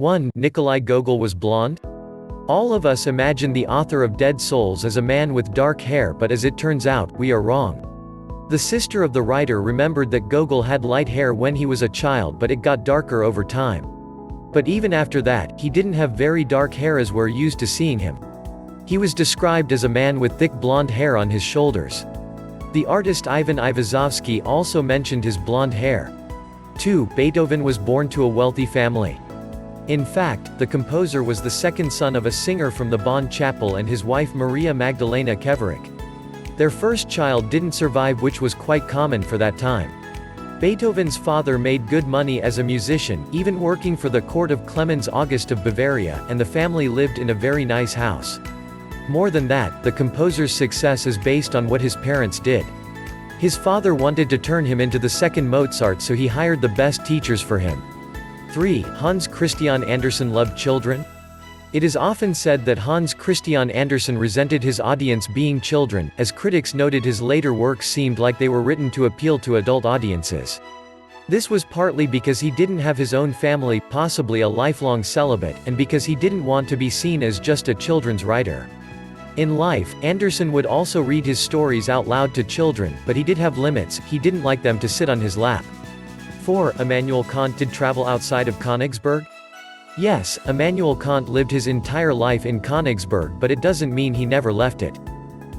1. Nikolai Gogol was blonde? All of us imagine the author of Dead Souls as a man with dark hair, but as it turns out, we are wrong. The sister of the writer remembered that Gogol had light hair when he was a child, but it got darker over time. But even after that, he didn't have very dark hair as we're used to seeing him. He was described as a man with thick blonde hair on his shoulders. The artist Ivan Aivazovsky also mentioned his blonde hair. 2. Beethoven was born to a wealthy family. In fact, the composer was the second son of a singer from the Bonn Chapel and his wife Maria Magdalena Keverik. Their first child didn't survive, which was quite common for that time. Beethoven's father made good money as a musician, even working for the court of Clemens August of Bavaria, and the family lived in a very nice house. More than that, the composer's success is based on what his parents did. His father wanted to turn him into the second Mozart, so he hired the best teachers for him. 3. Hans Christian Andersen loved children? It is often said that Hans Christian Andersen resented his audience being children, as critics noted his later works seemed like they were written to appeal to adult audiences. This was partly because he didn't have his own family, possibly a lifelong celibate, and because he didn't want to be seen as just a children's writer. In life, Andersen would also read his stories out loud to children, but he did have limits. He didn't like them to sit on his lap. 4. Immanuel Kant did travel outside of Königsberg? Yes, Immanuel Kant lived his entire life in Königsberg, but it doesn't mean he never left it.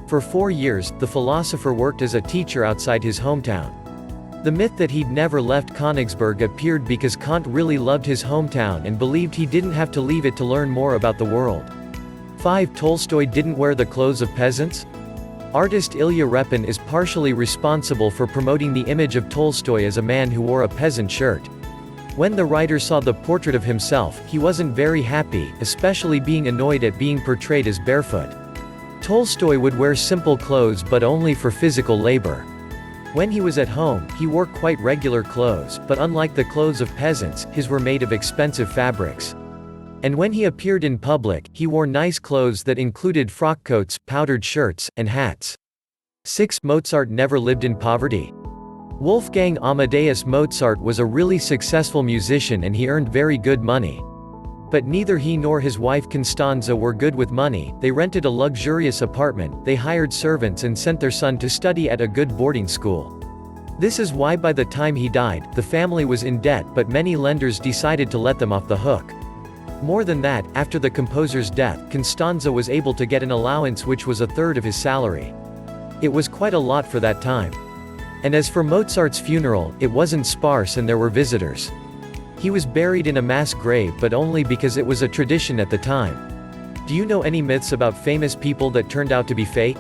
For 4 years, the philosopher worked as a teacher outside his hometown. The myth that he'd never left Königsberg appeared because Kant really loved his hometown and believed he didn't have to leave it to learn more about the world. 5. Tolstoy didn't wear the clothes of peasants? Artist Ilya Repin is partially responsible for promoting the image of Tolstoy as a man who wore a peasant shirt. When the writer saw the portrait of himself, he wasn't very happy, especially being annoyed at being portrayed as barefoot. Tolstoy would wear simple clothes but only for physical labor. When he was at home, he wore quite regular clothes, but unlike the clothes of peasants, his were made of expensive fabrics. And when he appeared in public, he wore nice clothes that included frock coats, powdered shirts, and hats. 6. Mozart never lived in poverty? Wolfgang Amadeus Mozart was a really successful musician and he earned very good money. But neither he nor his wife Constanza were good with money. They rented a luxurious apartment, they hired servants and sent their son to study at a good boarding school. This is why by the time he died, the family was in debt, but many lenders decided to let them off the hook. More than that, after the composer's death, Constanza was able to get an allowance which was a third of his salary. It was quite a lot for that time. And as for Mozart's funeral, it wasn't sparse and there were visitors. He was buried in a mass grave, but only because it was a tradition at the time. Do you know any myths about famous people that turned out to be fake?